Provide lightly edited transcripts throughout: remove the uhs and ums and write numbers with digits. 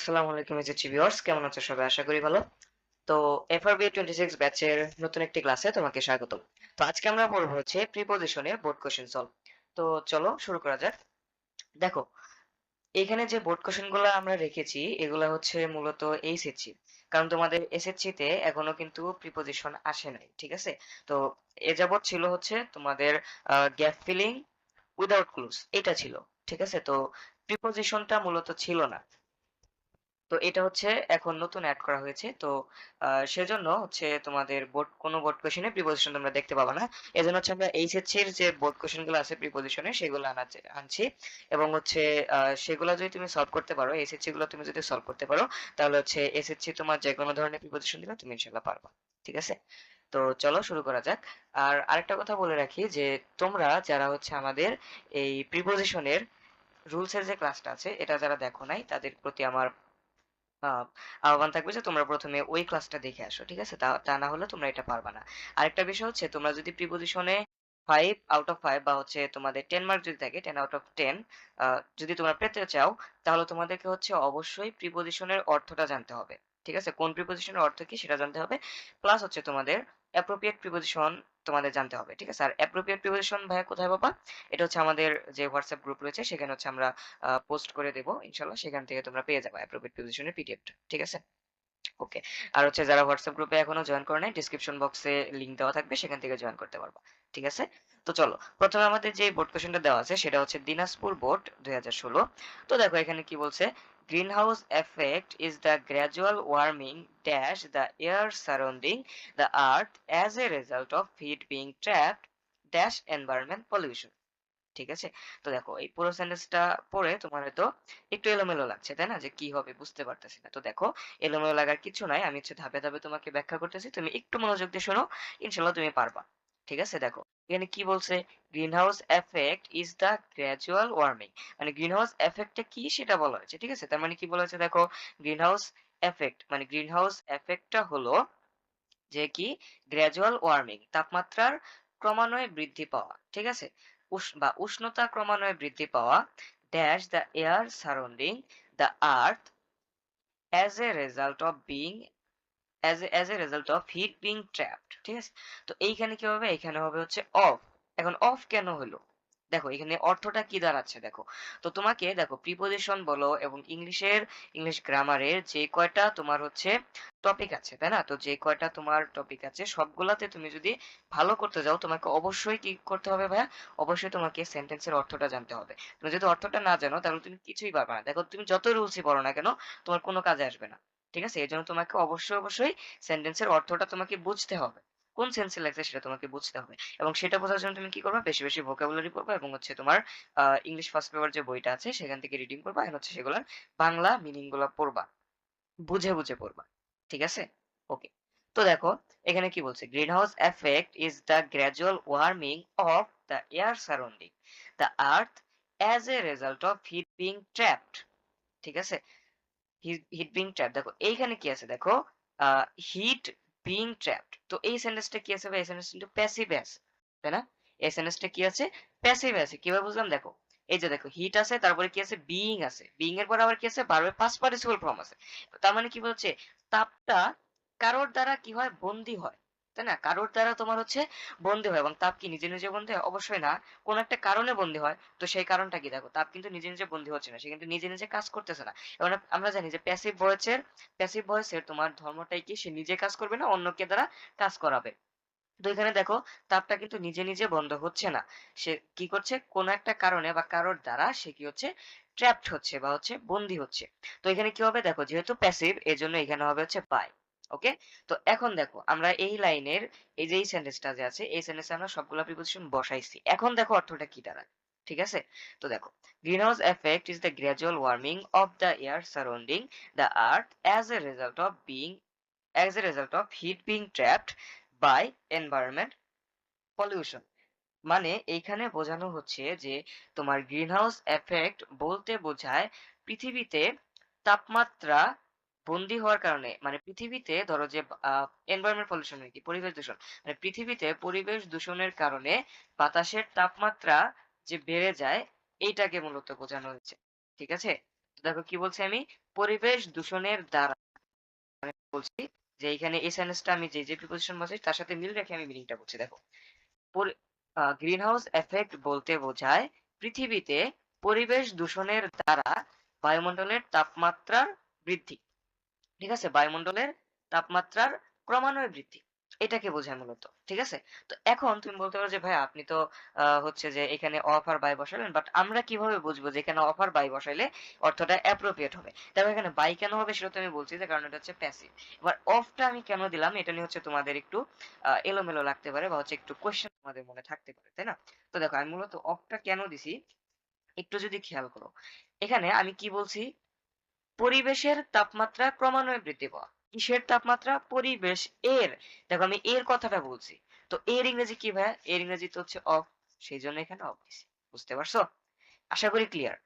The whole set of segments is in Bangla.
আসসালামু আলাইকুম এসএসসি ভিউয়ার্স, কেমন আছো সবাই? আশা করি ভালো। তো FRB 26 ব্যাচের নতুন একটি ক্লাসে তোমাকে স্বাগতম। তো আজকে আমরা পড়বো হচ্ছে প্রিপজিশনের বোর্ড কোশ্চেন সলভ। তো চলো শুরু করা যাক। দেখো, এখানে যে বোর্ড কোশ্চেন গুলো আমরা রেখেছি এগুলা হচ্ছে মূলত এইচএসসি। কারণ তোমাদের এসএসসি তে এখনো কিন্তু প্রিপজিশন আসে নাই, ঠিক আছে? তো এ যাবৎ ছিল হচ্ছে তোমাদের গ্যাপ ফিলিং উইদাউট ক্লুজ, এটা ছিল, ঠিক আছে? তো প্রিপজিশনটা মূলত ছিল না। তো এটা হচ্ছে এখন নতুন এড করা হয়েছে। তো সেজন্য হচ্ছে তোমাদের কোনো বোর্ড কোশ্চেনে প্রিপজিশন তোমরা দেখতে পাবা না। এজন্য হচ্ছে আমরা এইচএসসি এর যে বোর্ড কোশ্চেন গুলো আছে প্রিপজিশনের সেগুলো আনছি এবং হচ্ছে সেগুলো যদি তুমি সলভ করতে পারো, এইচএসসি গুলো তুমি যদি সলভ করতে পারো, তাহলে হচ্ছে এসএসসি তোমার যে কোনো ধরনের প্রিপজিশন দিলে তুমি ইনশাআল্লাহ পারবা। ঠিক আছে? তো চলো শুরু করা যাক। আর আরেকটা কথা বলে রাখি যে তোমরা যারা হচ্ছে আমাদের এই প্রিপজিশনের রুলস এর যে ক্লাসটা আছে এটা যারা দেখো নাই তাদের প্রতি আমার আহ, আহ্বান থাকবে যে তোমরা প্রথমে ওই ক্লাসটা দেখে আসো, ঠিক আছে? তা তা না হলে তোমরা এটা পারবা না। আরেকটা বিষয় হচ্ছে তোমরা যদি প্রিপজিশনে 5 আউট অফ 5 বা হচ্ছে তোমাদের 10 মার্ক যদি থাকে 10 আউট অফ 10 যদি তোমরা পেতে চাও, তাহলে তোমাদেরকে হচ্ছে অবশ্যই প্রিপজিশনের অর্থটা জানতে হবে। ঠিক আছে? কোন প্রিপজিশনের অর্থ কি সেটা জানতে হবে। প্লাস হচ্ছে তোমাদের অ্যাপ্রোপ্রিয়েট প্রিপজিশন তোমাদের জানতে হবে। ঠিক আছে? আর অ্যাপ্রোপ্রিয়েট প্রিপজিশন ভাইয়া কোথায় পাবা? এটা হচ্ছে আমাদের যে হোয়াটসঅ্যাপ গ্রুপ রয়েছে সেখানে হচ্ছে আমরা পোস্ট করে দেবো ইনশাল্লাহ, সেখান থেকে তোমরা পেয়ে যাবে অ্যাপ্রোপ্রিয়েট পজিশনের পিডিএফটা। ঠিক আছে? ওকে। আর হচ্ছে যারা হোয়াটসঅ্যাপ গ্রুপে এখনো জয়েন করে নাই, ডিসক্রিপশন বক্সে লিংক দেওয়া থাকবে, সেখান থেকে জয়েন করতে পারবা। ঠিক আছে? তো চলো প্রথমে আমাদের যে বোর্ড কোশ্চেনটা দেওয়া আছে সেটা হচ্ছে দিনাজপুর বোর্ড 2016। তো দেখো এখানে কি বলছে, greenhouse effect is the gradual warming dash the air surrounding the earth as a result of heat being trapped dash environment pollution. ঠিক আছে? তো দেখো এই পুরো সেন্টেন্সটা পড়ে তোমার হয়তো একটু এলোমেলো লাগছে, তাই না? যে কি হবে বুঝতে পারতেছি না। তো দেখো, এলোমেলো লাগার কিছু নাই, আমি হচ্ছে ধাপে ধাপে তোমাকে ব্যাখ্যা করতেছি, তুমি একটু মনোযোগ দিয়ে শোনো, ইনশাল্লাহ তুমি পারবা। ঠিক আছে? দেখো এখানে কি বলছে, greenhouse effect is the gradual warming, মানে গ্রিন হাউস এফেক্টটা কি সেটা বলা হয়েছে। ঠিক আছে? তার মানে কি বলা হয়েছে, দেখো গ্রিন হাউস এফেক্ট মানে গ্রিন হাউস এফেক্টটা হলো যে কি, গ্র্যাজুয়াল ওয়ার্মিং তাপমাত্রার ক্রমান্বয়ে বৃদ্ধি পাওয়া। ঠিক আছে? উষ্ণতা ক্রমান্বয়ে বৃদ্ধি পাওয়া dash the air surrounding the earth as a result of being as a result of heat being trapped. ঠিক আছে? তো এইখানে কি হবে, এখানে হবে হচ্ছে অফ। এখন অফ কেন হলো, দেখো এখানে অর্থটা কি দাঁড়াচ্ছে দেখো। তো তোমাকে দেখো প্রিপজিশন বলো এবং ইংলিশ গ্রামারের যে কয়টা তোমার হচ্ছে টপিক আছে, তাই না? তো যে কয়টা তোমার টপিক আছে সবগুলাতে তুমি যদি ভালো করতে যাও, তোমাকে অবশ্যই কি করতে হবে ভাইয়া, অবশ্যই তোমাকে সেন্টেন্সের অর্থটা জানতে হবে। তুমি যদি অর্থটা না জানো তাহলে তুমি কিছুই পারবে না। দেখো তুমি যত রুলসই পড়ো না কেন, তোমার কোনো কাজে আসবে না। ঠিক আছে? এজন্য তোমাকে অবশ্যই সেন্টেন্সের অর্থটা তোমাকে বুঝতে হবে, কোন সেন্সে লাগছে সেটা তোমাকে বুঝতে হবে। এবং সেটা বোঝার জন্য তুমি কি করবে, বেশি বেশি ভোকাবুলারি পড়বা এবং হচ্ছে তোমার ইংলিশ ফার্স্ট পেপার যে বইটা আছে সেখান থেকে রিডিং করবা এবং হচ্ছে সেগুলোর বাংলা মিনিং গুলা পড়বা, বুঝে বুঝে পড়বা। ঠিক আছে? ওকে। তো দেখো এখানে কি বলছে, greenhouse effect is the gradual warming of the air surrounding the earth as a result of heat being trapped. ঠিক আছে? হিট বিং ট্র্যাপড, দেখো এইখানে কি আছে দেখো, হিট বিং ট্র্যাপড। তো এই সেন্টেন্সটা কি আছে ভাই, এই সেন্টেন্সটা কিন্তু প্যাসিভ আছে, তাই না? এই সেন্টেন্সটা কি আছে, প্যাসিভ আছে। কিভাবে বুঝলাম, দেখো এই যে দেখো হিট আছে, তারপরে কি আছে, বিইং আছে, বিইং এর পর আবার কি আছে, ভার্বের পাস্ট পার্টিসিপল ফর্ম আছে। তার মানে কি বলছে, তাপটা কারোর দ্বারা কি হয়, বন্দী হয়, তাই না? কারোর দ্বারা তোমার হচ্ছে বন্দী হয়। এবং তাপ কি নিজে নিজে বন্দী হয়? অবশ্যই না, কোন একটা কারণে বন্দী হয়। তো সেই কারণটা কি, দেখো তাপ কিন্তু নিজে নিজে বন্দী হচ্ছে না, সে কিন্তু নিজে নিজে কাজ করতেছে না। এবার আমরা জানি যে প্যাসিভ ভয়েসের তোমার ধর্মটাই কি, সে নিজে কাজ করবে না, অন্যকে দ্বারা কাজ করাবে। তো এখানে দেখো তাপটা কিন্তু নিজে নিজে বন্ধ হচ্ছে না, সে কি করছে, কোন একটা কারণে বা কারোর দ্বারা সে কি হচ্ছে, ট্র্যাপড হচ্ছে বা হচ্ছে বন্দী হচ্ছে। তো এখানে কি হবে দেখো, যেহেতু প্যাসিভ এজন্য এখানে হবে হচ্ছে বাই। ওকে। তো এখন দেখো আমরা এই লাইনের এই যে এই সেন্টেন্সটা যে আছে, এই সেন্টেন্সে আমরা সবগুলা প্রিপোজিশন বসাইছি, এখন দেখো অর্থটা কি দাঁড়ায়। ঠিক আছে? তো দেখো, greenhouse effect is the gradual warming of the air surrounding the earth as a result of heat being trapped by environment pollution। মানে এইখানে বোঝানো হচ্ছে যে তোমার গ্রিনহাউস এফেক্ট বলতে বোঝায় পৃথিবীতে তাপমাত্রা বন্দী হওয়ার কারণে, মানে পৃথিবীতে ধরো যে এনভায়রনমেন্ট পলিউশন কি, পরিবেশ দূষণ, মানে পৃথিবীতে পরিবেশ দূষণের কারণে বাতাসের তাপমাত্রা যে বেড়ে যায়, এইটাকে মূলত বোঝানো হয়েছে। ঠিক আছে? তো দেখো কি বলছি আমি, পরিবেশ দূষণের দ্বারা বলছি যে এখানে এই সেন্টেন্সটা আমি যে প্রিপোজিশন বলছি তার সাথে মিল রেখে আমি মিনিংটা বলছি। দেখো, গ্রিন হাউস এফেক্ট বলতে বোঝায় পৃথিবীতে পরিবেশ দূষণের দ্বারা বায়ুমণ্ডলের তাপমাত্রার বৃদ্ধি। ঠিক আছে, বায়ুমণ্ডলের তাপমাত্রার ক্রমান্বয়ে বৃদ্ধি, এটাকে বোঝায় মূলত। ঠিক আছে, তো এখন তুমি বলতে পারো যে ভাই আপনি তো হচ্ছে যে এখানে অফ আর বাই বসালেন, বাট আমরা কিভাবে বুঝবো যে এখানে অফ আর বাই বসাইলে অর্থটা অ্যাপ্রোপ্রিয়েট হবে? দেখো এখানে বাই কেন হবে সেটা তো আমি বলছি, যে কারণ এটা হচ্ছে প্যাসিভ। এবার অফটা আমি কেন দিলাম এটা নিয়ে হচ্ছে তোমাদের একটু এলোমেলো লাগতে পারে, বা হচ্ছে একটু কোয়েশ্চেন তোমাদের মনে থাকতে পারে, তাই না? তো দেখো আমি মূলত অফটা কেন দিছি একটু যদি খেয়াল করো, এখানে আমি কি বলছি, পরিবেশের তাপমাত্রা ক্রমান্বয়ে বৃদ্ধি পাওয়া। কিসের তাপমাত্রা? পরিবেশ এর। দেখো আমি এর কথাটা বলছি। তো এর ইংরেজি কি ভাইয়া? এর ইংরেজি তো হচ্ছে অফ। সেই জন্য এখানে অফ দিছি। বুঝতে পারছো? আশা করি ক্লিয়ার।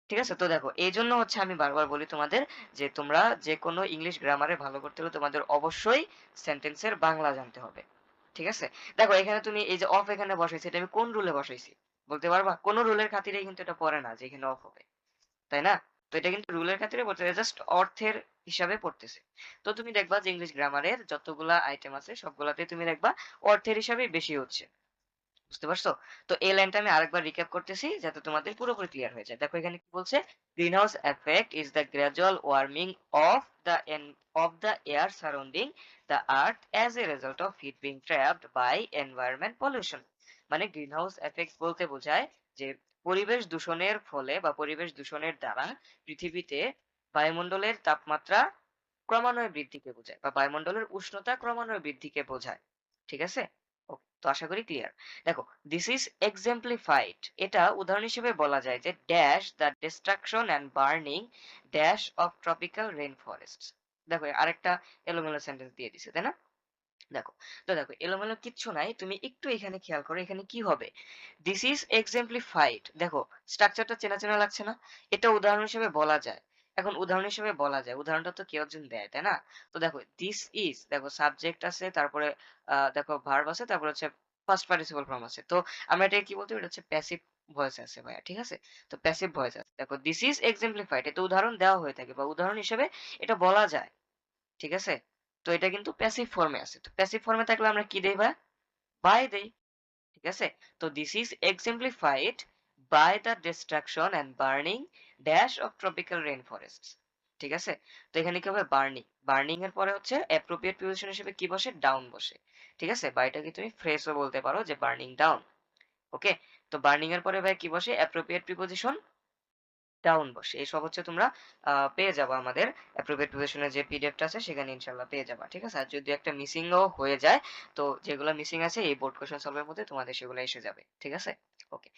ঠিক আছে, তো দেখো এই জন্য হচ্ছে আমি বারবার বলি তোমাদের যে তোমরা যে কোনো ইংলিশ গ্রামারে ভালো করতে হলে তোমাদের অবশ্যই সেন্টেন্সের বাংলা জানতে হবে। ঠিক আছে, দেখো এখানে তুমি এই যে অফ এখানে বসাইছি, এটা আমি কোন রুলে বসাইছি বলতে পারবা? কোন রুলের খাতিরে কিন্তু এটা পড়ে না যে এখানে অফ হবে, তাই না? তো এটা কিন্তু রুলের খাতিরে পড়তেছে, জাস্ট অর্থের হিসাবে পড়তেছে। তো তুমি দেখবা যে ইংলিশ গ্রামারের যতগুলা আইটেম আছে সবগুলাতে তুমি দেখবা অর্থের হিসাবে বেশি হচ্ছে। বুঝতে পারছো? তো এই লাইনটা আমি আরেকবার রিক্যাপ করতেছি যাতে তোমাদের পুরোপুরি ক্লিয়ার হয়ে যায়। দেখো এখানে কি বলছে, greenhouse effect is the gradual warming of the of the air surrounding the earth as a result of heat being trapped by environment pollution. মানে গ্রিন হাউস এফেক্ট বলতে বোঝায় যে পরিবেশ দূষণের ফলে বা পরিবেশ দূষণের দ্বারা পৃথিবীতে বায়ুমণ্ডলের তাপমাত্রা ক্রমান্বয়ে বৃদ্ধিকে বোঝায়, বা বায়ুমণ্ডলের উষ্ণতা ক্রমান্বয়ে বৃদ্ধিকে বোঝায়। ঠিক আছে, ওকে, তো আশা করি ক্লিয়ার। দেখো, দিস ইজ এক্সাম্পলিফাইড, এটা উদাহরণ হিসেবে বলা যায় যে dash the destruction and burning dash of tropical rain forest. দেখো আরেকটা এলোমেলো সেন্টেন্স দিয়ে দিছে, তাই না? দেখো, তো দেখো এলোমেলো কিচ্ছু নাই, তুমি একটু এখানে খেয়াল করো এখানে কি হবে। দিস ইজ এক্সাম্পলিফাইড, দেখো স্ট্রাকচারটা চেনা চেনা লাগছে না? এটা উদাহরণ হিসেবে বলা যায়। এখন উদাহরণ হিসেবে বলা যায়, উদাহরণটা তো কেউ একজন দেয়, তাই না? তো দেখো দিস ইজ, দেখো সাবজেক্ট আছে, তারপরে দেখো ভার্ব আছে, তারপরে হচ্ছে ফার্স্ট পার্টিসিপল ফর্ম আছে। তো আমরা এটা কি বলতে পারি? এটা হচ্ছে প্যাসিভ ভয়েস আছে ভাইয়া, ঠিক আছে? তো প্যাসিভ ভয়েস আছে। দেখো দিস ইজ এক্সাম্পলিফাইড, এটা উদাহরণ দেওয়া হয়ে থাকে বা উদাহরণ হিসেবে এটা বলা যায়। ঠিক আছে, তো এটা কিন্তু প্যাসিভ ফর্মে আছে। তো প্যাসিভ ফর্মে থাকলে আমরা কি দেই ভাই? বাই দেই। ঠিক আছে, তো this is exemplified by the destruction and burning dash of tropical rain forest. ঠিক আছে, তো এখানে কি হবে? বার্নিং, বার্নিং এর পরে হচ্ছে অ্যাপ্রোপ্রিয়েট প্রিপোজিশন হিসেবে কি বসে? ডাউন বসে। ঠিক আছে, বা এটাকে তুমি ফ্রেজও বলতে পারো যে বার্নিং ডাউন। ওকে, তো বার্নিং এর পরে ভাই কি বসে? অ্যাপ্রোপ্রিয়েট প্রিপোজিশন ডাউন বসে। এইসব হচ্ছে তোমরা পেয়ে যাবা আমাদের অ্যাপ্রোপ্রিয়েট প্রিপোজিশনের যে পিডিএফটা আছে সেখানে ইনশাআল্লাহ পেয়ে যাবা। ঠিক আছে, আর যদি একটা মিসিংও হয়ে যায়, তো যেগুলো মিসিং আছে এই বোর্ড কোশ্চেন সলভের মধ্যে তোমাদের সেগুলো এসে যাবে। ঠিক আছে, ওকে,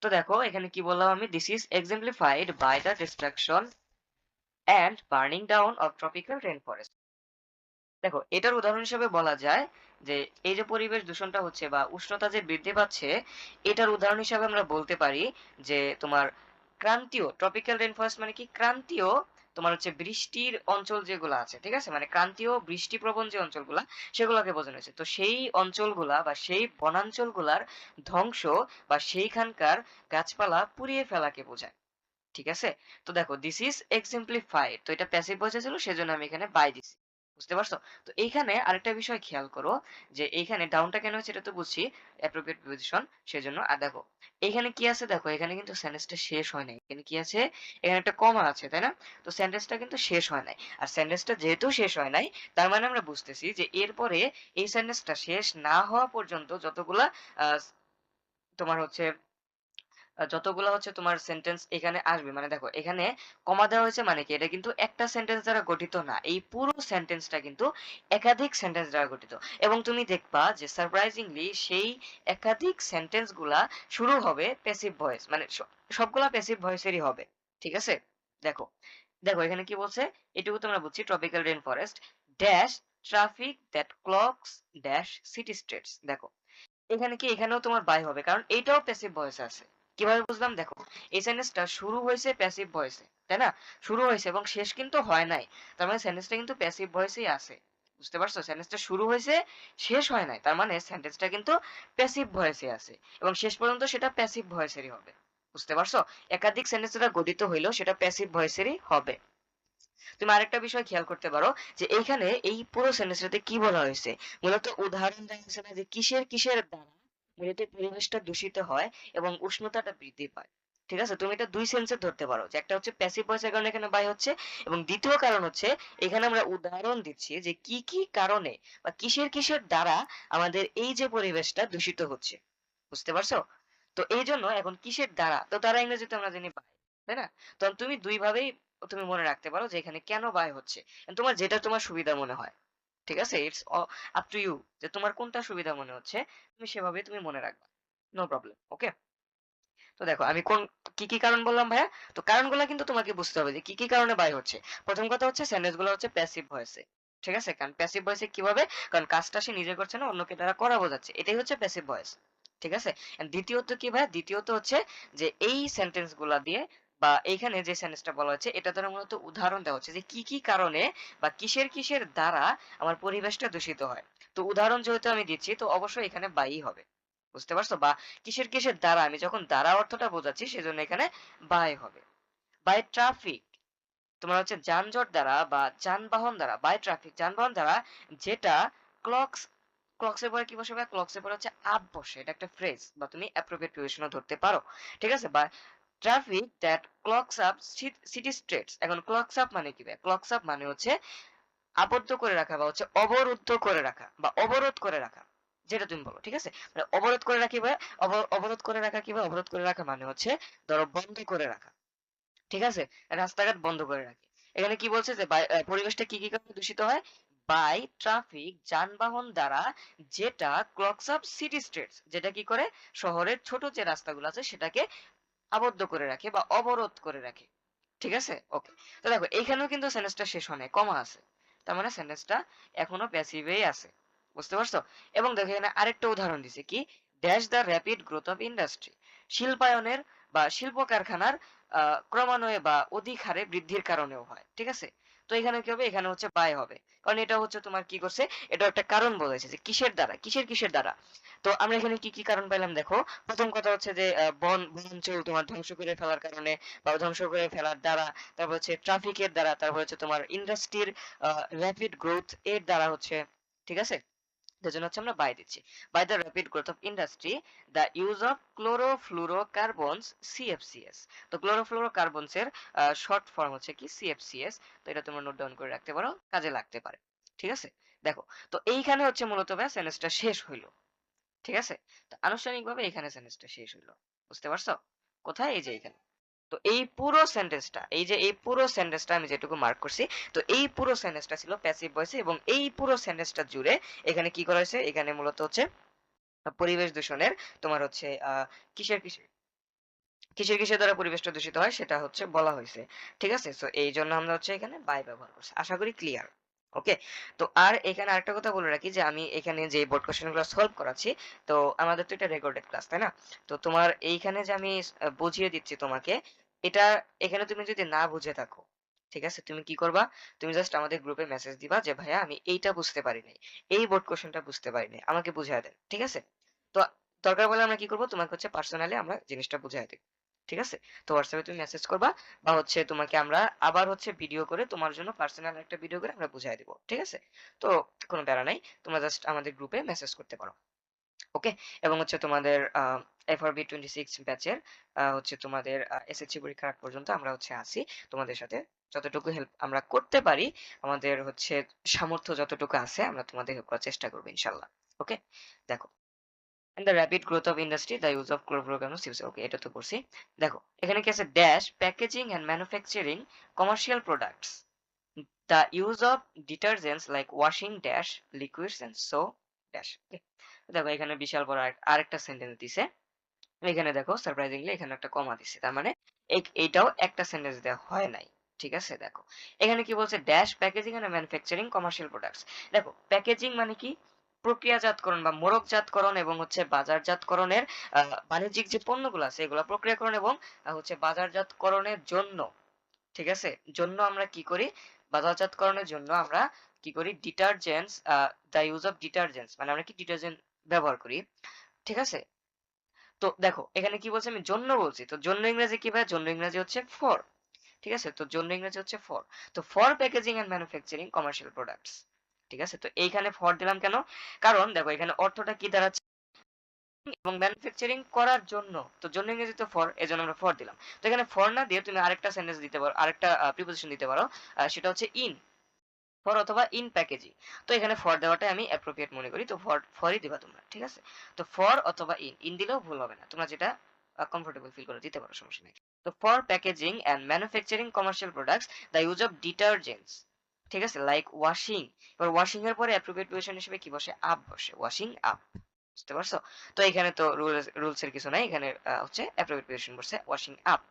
তো দেখো এখানে কি বললাম আমি, this is exemplified by the destruction and burning down of tropical rain forest. দেখো এটার উদাহরণ হিসেবে বলা যায় যে এই যে পরিবেশ দূষণটা হচ্ছে বা উষ্ণতা যে বৃদ্ধি পাচ্ছে, এটার উদাহরণ হিসেবে আমরা বলতে পারি যে তোমার ক্রান্তীয় ট্রপিক্যাল রেইন ফরেস্ট, মানে কি ক্রান্তীয় তোমার হচ্ছে বৃষ্টির অঞ্চল যেগুলো আছে, ঠিক আছে, মানে ক্রান্তীয় বৃষ্টিপ্রবণ যে অঞ্চলগুলা সেগুলোকে বোঝানো হয়েছে। তো সেই অঞ্চলগুলা বা সেই বনাঞ্চলগুলার ধ্বংস বা সেইখানকার গাছপালা পুড়িয়ে ফেলাকে বোঝায়। ঠিক আছে, তো দেখো দিস ইজ এক্সাম্পলিফাইড, তো এটা প্যাসিভ ভয়েসে ছিল সেজন্য আমি এখানে বাই দিছি। বুঝতে পারছো? তো এইখানে আরেকটা বিষয় খেয়াল করো, যে এইখানে ডাউনটা কেন হচ্ছে এটা তো বুঝছি, অ্যাপ্রোপ্রিয়েট পজিশন সেজন্য। আর দেখো এইখানে কি আছে, দেখো এখানে কিন্তু সেন্টেন্সটা শেষ হয় নাই, এখানে কি আছে? এখানে একটা কমা আছে, তাই না? তো সেন্টেন্সটা কিন্তু শেষ হয় নাই, আর সেন্টেন্সটা যেহেতু শেষ হয় নাই তার মানে আমরা বুঝতেছি যে এরপরে এই সেন্টেন্সটা শেষ না হওয়া পর্যন্ত যতগুলা আহ, তোমার হচ্ছে যতগুলো হচ্ছে তোমার সেন্টেন্স এখানে আসবে, মানে দেখো এখানে কমা দেওয়া হয়েছে মানে কি, এটা কিন্তু একটা সেন্টেন্স দ্বারা গঠিত না, এই পুরো সেন্টেন্সটা কিন্তু একাধিক সেন্টেন্স দ্বারা গঠিত। এবং তুমি দেখবা যে সারপ্রাইজিংলি সেই একাধিক সেন্টেন্স গুলা শুরু হবে প্যাসিভ ভয়েস, মানে সবগুলা প্যাসিভ ভয়েসেরই হবে। ঠিক আছে, দেখো, দেখো এখানে কি বলছে, এটুকু তোমরা বুঝছি, tropical rain forest dash traffic that clogs dash city streets. দেখো এখানে কি, এখানেও তোমার বাই হবে কারণ এইটাও প্যাসিভ ভয়েস আছে। কিভাবে বুঝলাম? দেখো এই সেন্টেন্সটা শুরু হয়েছে প্যাসিভ ভয়েসে, তাই না? শুরু হয়েছে এবং শেষ কিন্তু হয় নাই, তার মানে সেন্টেন্সটা কিন্তু প্যাসিভ ভয়েসেই আছে। বুঝতে পারছো? সেন্টেন্সটা শুরু হয়েছে, শেষ হয় নাই, তার মানে সেন্টেন্সটা কিন্তু প্যাসিভ ভয়েসে আছে এবং শেষ পর্যন্ত সেটা প্যাসিভ ভয়েসেরই হবে। বুঝতে পারছো? একাধিক সেন্টেন্স দ্বারা গঠিত হইলেও সেটা প্যাসিভ ভয়েসেরই হবে। তুমি আরেকটা বিষয় খেয়াল করতে পারো যে এইখানে এই পুরো সেন্টেন্সটাতে কি বলা হয়েছে, মূলত উদাহরণ দেওয়া হয়েছে না যে কিসের কিসের দ্বারা মূলত পরিবেশটা দূষিত হয় এবং উষ্ণতাটা বৃদ্ধি পায়। ঠিক আছে, তুমি এটা দুই সেন্সে ধরতে পারো, যে একটা হচ্ছে প্যাসিভ ভয়েসের কারণে এখানে বাই হচ্ছে, এবং দ্বিতীয় কারণ হচ্ছে এখানে আমরা উদাহরণ দিচ্ছি যে কি কি কারণে বা কিসের কিসের দ্বারা আমাদের এই যে পরিবেশটা দূষিত হচ্ছে। বুঝতে পারছো? তো এই জন্য এখন কিসের দ্বারা, তো দ্বারা ইংরেজিতে আমরা জানি বাই, তাই না? তখন তুমি দুই ভাবেই তুমি মনে রাখতে পারো যে এখানে কেন বাই হচ্ছে, তোমার যেটা তোমার সুবিধা মনে হয়। ঠিক আছে, ইটস আপ টু ইউ যে তোমার কোনটা সুবিধা মনে হচ্ছে, তুমি সেভাবে তুমি মনে রাখবা। No problem. ওকে, তো দেখো আমি কোন কি কি কারণ বললাম ভাইয়া। তো কারণগুলো কিন্তু তোমাকে বুঝতে হবে যে কি কি কারণে বাই হচ্ছে। প্রথম কথা হচ্ছে সেন্টেন্স গুলো হচ্ছে প্যাসিভ ভয়েসে। ঠিক আছে, কারণ প্যাসিভ ভয়েসে কিভাবে, কারণ কাজটা সে নিজে করছে না, অন্যকে দ্বারা করা বোঝাচ্ছে, এটাই হচ্ছে প্যাসিভ ভয়েস। ঠিক আছে, and দ্বিতীয়ত কি ভাইয়া, দ্বিতীয়ত হচ্ছে যে এই সেন্টেন্স গুলা দিয়ে বা এইখানে যে সেন্টেন্সটা বলা হচ্ছে এটা দ্বারা মূলত উদাহরণ দেওয়া হচ্ছে যে কি কি কারণে বা কিসের কিসের দ্বারা আমার পরিবেশটা দূষিত হয়। তো উদাহরণ যেহেতু আমি দিচ্ছি তো অবশ্যই এখানে বাই হবে। বুঝতে পারছো? বা কিসের কিসের দ্বারা, আমি যখন দ্বারা অর্থটা বোঝাচ্ছি সেজন্য এখানে বাই হবে। বাই ট্রাফিক, তোমার হচ্ছে যানজট দ্বারা বা যানবাহন দ্বারা, বাই ট্রাফিক যানবাহন দ্বারা, যেটা ক্লকস, ক্লকসের পরে কি বসে ভাই, ক্লকসের পরে হচ্ছে আপ বসে, এটা একটা ফ্রেজ বা তুমি অ্যাপ্রোপ্রিয়েট প্রিপোজিশনও ধরতে পারো। ঠিক আছে, বা traffic that clocks up city streets. এখন ক্লকস আপ মানে কি ভাই, ক্লকস আপ মানে হচ্ছে আবদ্ধ করে রাখা বা হচ্ছে অবরুদ্ধ করে রাখা বা অবরোধ করে রাখা, যেটা তুমি বলো। ঠিক আছে, মানে অবরোধ করে রাখি ভাই, অবরোধ করে রাখা কি ভাই, অবরোধ করে রাখা মানে হচ্ছে ধরো বন্ধ করে রাখা। ঠিক আছে, রাস্তাঘাট বন্ধ করে রাখি। এখানে কি বলছে যে পরিবেশটা কি কি কারণে দূষিত হয়, বাই ট্রাফিক যানবাহন দ্বারা, যেটা ক্লগস আপ সিটি স্ট্রিটস, যেটা কি করে শহরের ছোট যে রাস্তাগুলো আছে সেটাকে আবদ্ধ করে রাখে বা অবরোধ করে রাখে। ঠিক আছে, ওকে। তো দেখো এইখানেও কিন্তু সেন্টেন্সটা শেষ হয় নাই, কমা আছে, তার মানে সেন্টেন্সটা এখনো প্যাসিভেই আছে। বুঝতে পারছো? এবং দেখো এখানে আরেকটা উদাহরণ দিছে কি, dash the rapid growth of industry, শিল্পায়নের বা শিল্প কারখানার ক্রমান্বয়ে বা অধিক হারে বৃদ্ধির কারণেও হয়। ঠিক আছে, তো এখানে কি হবে, এখানে হচ্ছে বাই হবে, কারণ এটা হচ্ছে তোমার কি করছে, এটা একটা কারণ বলেছে যে কিসের দ্বারা, কিসের কিসের দ্বারা। তো আমরা এখানে কি কি কারণ পাইলাম দেখো। প্রথম কথা হচ্ছে যে বনাঞ্চল তোমার ধ্বংস করে ফেলার কারণে বা ধ্বংস করে ফেলার দ্বারা, তারপর হচ্ছে ট্রাফিকের দ্বারা, তারপর হচ্ছে তোমার ইন্ডাস্ট্রির র্যাপিড গ্রোথ এর দ্বারা হচ্ছে। ঠিক আছে, সেজন্য হচ্ছে আমরা বাই দিচ্ছি। By the rapid growth of industry, the use of chlorofluorocarbons, CFCs. তো ক্লোরোফ্লুরোকার্বনস এর শর্ট ফর্ম হচ্ছে কি সিএফসিএস। তো এটা তোমরা নোট ডাউন করে রাখতে পারো, কাজে লাগতে পারে। ঠিক আছে, দেখো তো এইখানে হচ্ছে মূলত সেন্টেন্সটা শেষ হইলো। ঠিক আছে, তো আনুষ্ঠানিকভাবে এখানে সেন্টেন্সটা শেষ হইলো। বুঝতে পারছো? কোথায়, এই যে এখানে। তো এই পুরো সেন্টেন্সটা, এই যে এই পুরো সেন্টেন্সটা আমি যেটুকু মার্ক করছি, তো এই পুরো সেন্টেন্সটা ছিল প্যাসিভ ভয়েসে, এবং এই পুরো সেন্টেন্সটা জুড়ে এখানে কি করা হয়েছে, এখানে মূলত হচ্ছে পরিবেশ দূষণের তোমার হচ্ছে কিসের কিসের কিসের কিসের দ্বারা পরিবেশটা দূষিত হয় সেটা হচ্ছে বলা হয়েছে। ঠিক আছে, তো এই জন্য আমরা হচ্ছে এখানে বাই ব্যবহার করছি। আশা করি ক্লিয়ার। ওকে, তো আর এখানে আরেকটা কথা বলে রাখি যে আমি এখানে যে বোর্ড কোশ্চেন গুলো সলভ করাচ্ছি, তো আমাদের তো এটা রেকর্ডেড ক্লাস, তাই না? তো তোমার এইখানে যে আমি বুঝিয়ে দিচ্ছি তোমাকে, এটা এখানে তুমি যদি না বুঝে থাকো, ঠিক আছে, তুমি কি করবা, তুমি জাস্ট আমাদের গ্রুপে মেসেজ দিবা যে ভাইয়া আমি এইটা বুঝতে পারি নাই, এই বোর্ড কোশ্চেনটা বুঝতে পারি নাই, আমাকে বুঝিয়ে দেন। ঠিক আছে, তো দরকার পড়লে আমরা কি করব, তোমাকে হচ্ছে পার্সোনালি আমরা জিনিসটা বুঝিয়ে দেব। ঠিক আছে, তো হোয়াটসঅ্যাপে তুমি মেসেজ করবা, বা হচ্ছে তোমাকে আমরা আবার হচ্ছে ভিডিও করে তোমার জন্য পার্সোনাল একটা ভিডিও করে আমরা বুঝাই দিব। ঠিক আছে, তো কোনো প্যারা নাই, তোমরা জাস্ট আমাদের গ্রুপে মেসেজ করতে পারো। ওকে, এবং হচ্ছে তোমাদের FRB 26 ব্যাচের হচ্ছে তোমাদের এসএসসি পরীক্ষার আগ পর্যন্ত আমরা হচ্ছে আছি তোমাদের সাথে, যতটুকু হেল্প আমরা করতে পারি, আমাদের হচ্ছে সামর্থ্য যতটুকু আছে আমরা তোমাদের হেল্প করার চেষ্টা করবো ইনশাল্লাহ। ওকে, দেখো, and the rapid growth of industry, the use of chlorofluorocarbons use, okay এটা তো করছি। দেখো এখানে কি আছে, dash packaging and manufacturing commercial products, the use of detergents like washing dash liquids and so dash। দেখো এখানে বিশাল বড় আরেকটা সেন্টেন্স দিছে, এখানে দেখো সারপ্রাইজিংলি এখানে একটা কমা দিছে, তার মানে এইটাও একটা সেন্টেন্স দেওয়া হয় নাই। ঠিক আছে, দেখো এখানে কি বলছে, dash packaging and manufacturing commercial products. দেখো প্যাকেজিং মানে কি, প্রক্রিয়াজাতকরণ বা মোড়কজাতকরণ এবং হচ্ছে বাজারজাতকরণের বাণিজ্যিক যে পণ্যগুলো আছে এগুলো প্রক্রিয়াকরণ এবং হচ্ছে বাজারজাতকরণের জন্য। ঠিক আছে, জন্য আমরা কি করি, বাজারজাতকরণের জন্য আমরা কি করি, ডিটারজেন্টস, দ্য ইউজ অফ ডিটারজেন্টস মানে আমরা কি ডিটারজেন্ট ব্যবহার করি। ঠিক আছে, তো দেখো এখানে কি বলছে, আমি জন্য বলছি, তো জন্য ইংরেজি কি ভাই? জন্য ইংরেজি হচ্ছে ফর। ঠিক আছে, তো জন্য ইংরেজি হচ্ছে ফর। তো for packaging and manufacturing commercial products. ঠিক আছে, তো এইখানে ফর দিলাম কেন? কারণ দেখো এখানে অর্থটা কি দাঁড়াচ্ছে, এবং ম্যানুফ্যাকচারিং করার জন্য, তো জন্য ইংরেজি তো ফর, এজন্য আমরা ফর দিলাম। তো এখানে ফর না দিয়ে তুমি আরেকটা সেন্টেন্স দিতে পারো, আরেকটা প্রিপোজিশন দিতে পারো, সেটা হচ্ছে ইন, ফর অথবা ইন প্যাকেজিং। তো এখানে ফর দেওয়াটাই আমি অ্যাপ্রোপ্রিয়েট মনে করি, তো ফরই দিবা তোমরা। ঠিক আছে, তো ফর অথবা ইন দিলেও ভুল হবে না, তোমরা যেটা কমফোর্টেবল ফিল করে দিতে পারো, সমস্যা নেই। তো for packaging and manufacturing commercial products the use of detergents, ঠিক আছে, লাইক ওয়াশিং। এবার ওয়াশিং এর পরে অ্যাপ্রোপ্রিয়েট পজিশন হিসেবে কি বসে? আপ বসে, ওয়াশিং আপ। বুঝতে পারছো? তো এখানে তো রুলস এর কিছু নাই, এখানে হচ্ছে অ্যাপ্রোপ্রিয়েট পজিশন বসে ওয়াশিং আপ।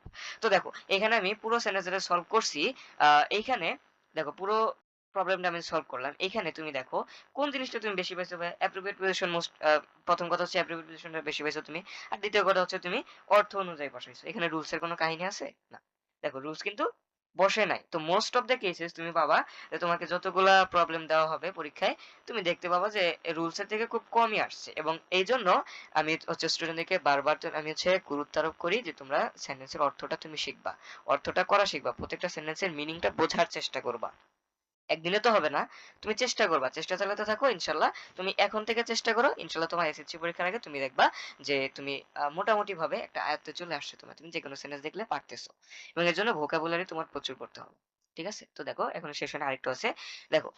তো দেখো এখানে আমি পুরো সেন্টেন্সটা সলভ করছি। এইখানে দেখো পুরো প্রবলেমটা আমি সলভ করলাম। এখানে তুমি দেখো কোন জিনিসটা তুমি বেশি পাইছো ভাই? অ্যাপ্রোপ্রিয়েট পজিশন মোস্ট, প্রথম কথা হচ্ছে অ্যাপ্রোপ্রিয়েট পজিশনটা বেশি পাইছো তুমি। আর দ্বিতীয় কথা হচ্ছে তুমি অর্থ অনুযায়ী বসাইছো। এখানে রুলস এর কোনো কাহিনী আছে? না। দেখো রুলস কিন্তু বসে নাই। তো মোস্ট অফ দ্য কেসেস তুমি পাবা যে তোমাকে যতগুলা প্রবলেম দেওয়া হবে পরীক্ষায়, তুমি দেখতে পাবা যে রুলস এর থেকে খুব কমই আসছে। এবং এই জন্য আমি হচ্ছে স্টুডেন্টদেরকে বারবার আমি হচ্ছে গুরুত্ব আরোপ করি যে তোমরা সেন্টেন্সের অর্থটা তুমি শিখবা, অর্থটা করা শিখবা, প্রত্যেকটা সেন্টেন্সের মিনিংটা বোঝার চেষ্টা করবা। একদিনে তো হবে না, তুমি চেষ্টা করবা, চেষ্টা চালাতে থাকো, ইনশাল্লাহ। তুমি এখন থেকে চেষ্টা করো, ইনশাল্লাহ তোমার এসএসসি পরীক্ষার আগে তুমি দেখবা যে তুমি মোটামুটি ভাবে একটা আয়ত্তে চলে আসছে তোমার, তুমি যে কোনো সেন্টেন্স দেখলে পারতেছো। এবং এর জন্য ভোকাবুলারি তোমার প্রচুর করতে হবে। ঠিক আছে, তো দেখো এখন সেশনে আরেকটু আছে। দেখো,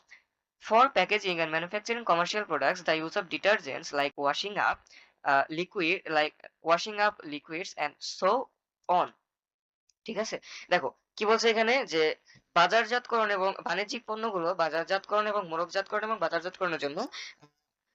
for packaging and manufacturing commercial products, the use of detergents like washing up liquids and so on। ঠিক আছে, দেখো কি বলছে এখানে যে বাজারজাতকরণ এবং বাণিজ্যিক পণ্যগুলো বাজারজাতকরণ এবং মোড়কজাতকরণ এবং বাজারজাতকরণের জন্য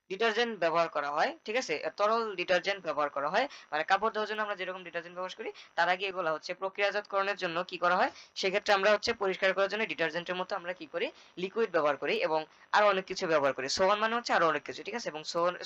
ডিটারজেন্ট ব্যবহার করা হয়। ঠিক আছে, তরল ডিটারজেন্ট ব্যবহার করা হয়, মানে কাপড় ধোয়ার জন্য আমরা যেরকম ডিটারজেন্ট ব্যবহার করি, তার আগে এগুলো হচ্ছে প্রক্রিয়াজাতকরণের জন্য কি করা হয়, সেক্ষেত্রে আমরা হচ্ছে পরিষ্কার করার জন্য ডিটারজেন্টের মতো আমরা কি করি, লিকুইড ব্যবহার করি, এবং আরো অনেক কিছু ব্যবহার করি। সোয়ান মানে হচ্ছে আরো অনেক কিছু। ঠিক আছে, এবং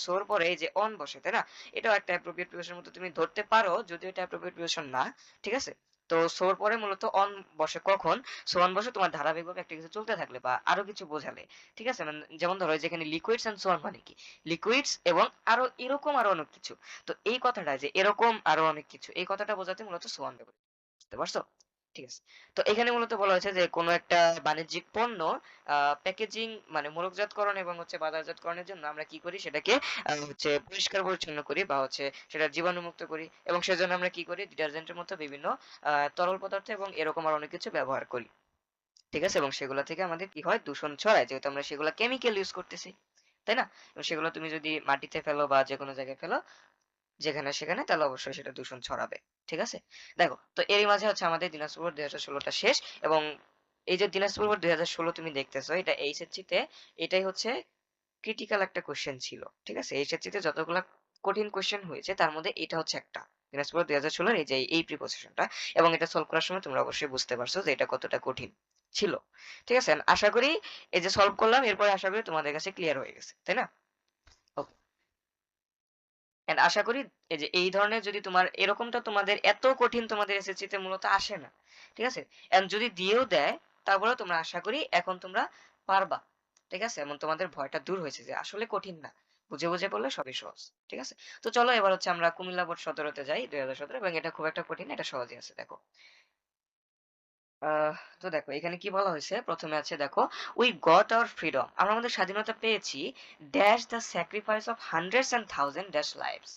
সোর পরে এই যে অন বসে, তাই না? এটাও একটা অ্যাপ্রোপ্রিয়েট প্রিপোজিশনের মতো তুমি ধরতে পারো, যদিও এটা অ্যাপ্রোপ্রিয়েট প্রিপোজিশন না। ঠিক আছে, তো সোর পরে মূলত অন বসে কখন? সোয়ান বসে তোমার ধারাবাহিকভাবে একটা কিছু চলতে থাকলে বা আরো কিছু বোঝালে। ঠিক আছে, মানে যেমন ধরো যেখানে লিকুইডস এন্ড সোয়ান মানে কি, লিকুইডস এবং আরো এরকম আরো অনেক কিছু। তো এই কথাটা যে এরকম আরো অনেক কিছু, এই কথাটা বোঝাতে মূলত সোয়ান ব্যবহৃত। বুঝতে পারছো? ঠিক আছে, তো এখানে মূলত বলা হয়েছে যে কোনো একটা বাণিজ্যিক পণ্য প্যাকেজিং মানে মোড়কজাতকরণ এবং হচ্ছে বাজারজাতকরণের জন্য আমরা কি করি, সেটাকে হচ্ছে পরিষ্কার পরিচ্ছন্ন করি বা হচ্ছে সেটা জীবাণুমুক্ত করি, এবং সেজন্য আমরা কি করি, ডিটারজেন্টের মতো বিভিন্ন তরল পদার্থ এবং এরকম আর অনেক কিছু ব্যবহার করি। ঠিক আছে, এবং সেগুলা থেকে আমাদের কি হয়, দূষণ ছড়ায়, যেহেতু আমরা সেগুলা কেমিক্যাল ইউজ করতেছি, তাই না? এবং সেগুলো তুমি যদি মাটিতে ফেলো বা যে কোনো জায়গায় ফেলো, যেখানে সেখানে, তাহলে অবশ্যই সেটা দূষণ ছড়াবে। ঠিক আছে, দেখো তো এরই মাঝে হচ্ছে আমাদের দিনাজপুর বোর্ড 2016টা শেষ। এবং এই যে দিনাজপুর বোর্ড 2016 তুমি দেখতেছো, এটা এইচএসসি তে এটাই হচ্ছে ক্রিটিক্যাল একটা কোশ্চেন ছিল। ঠিক আছে, এইচএসসি তে যতগুলা কঠিন কোশ্চেন হয়েছে তার মধ্যে এটা হচ্ছে একটা, দিনাজপুর 2016 এই যে এই প্রিপোজিশনটা। এবং এটা সলভ করার সময় তোমরা অবশ্যই বুঝতে পারছো যে এটা কতটা কঠিন ছিল। ঠিক আছে, and আশা করি এই যে সলভ করলাম এরপরে আশা করি তোমাদের কাছে ক্লিয়ার হয়ে গেছে, তাই না? ওকে, এন্ড আশা করি এই যে এই ধরনের যদি তোমার এরকমটা তোমাদের এত কঠিন তোমাদের এসএসসি তে মূলত আসে না। ঠিক আছে, এন্ড যদি দিয়েও দেয় তারপরেও তোমরা আশা করি এখন তোমরা পারবা। ঠিক আছে, এমন তোমাদের ভয়টা দূর হয়েছে যে আসলে কঠিন না, বুঝে বুঝে পড়লে সবই সহজ। ঠিক আছে, তো চলো এবার হচ্ছে আমরা কুমিল্লা বোর্ড 17-তে যাই, 2017, এবং এটা খুব একটা কঠিন না, এটা সহজই আছে। দেখো, তো দেখো এখানে কি বলা হয়েছে, প্রথমে আছে দেখো, উই গট আওয়ার ফ্রিডম, আমরা আমাদের স্বাধীনতা পেয়েছি, dash the sacrifice of hundreds and thousand dash lives,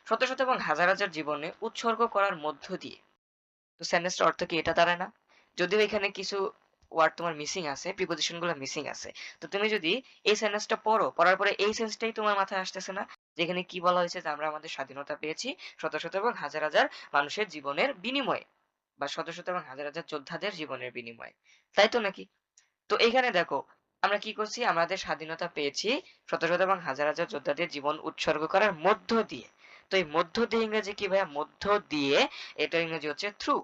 শত শত এবং হাজার হাজার জীবনে উৎসর্গ করার মধ্য দিয়ে। তো সেন্টেন্সটার অর্থ কি এটা দাঁড়ায় না? যদিও এখানে কিছু ওয়ার্ড তোমার মিসিং আছে, প্রিপোজিশন গুলো মিসিং আছে। তো তুমি যদি এই সেন্টেন্সটা পড়ো, পড়ার পরে এই সেন্সটাই তোমার মাথায় আসতেছে না, যেখানে কি বলা হয়েছে যে আমরা আমাদের স্বাধীনতা পেয়েছি শত শত এবং হাজার হাজার মানুষের জীবনের বিনিময়ে, বা শত শত এবং হাজার হাজার যোদ্ধাদের জীবনের বিনিময়ে, তাই তো নাকি? তো এইখানে দেখো আমরা কি করছি, আমাদের স্বাধীনতা পেয়েছি শত শত এবং হাজার হাজার যোদ্ধাদের জীবন উৎসর্গ করার মধ্য দিয়ে। তো এই মধ্য দিয়ে ইংরেজি কি ভাইয়া? মধ্য দিয়ে, এটা ইংরেজি হচ্ছে থ্রু।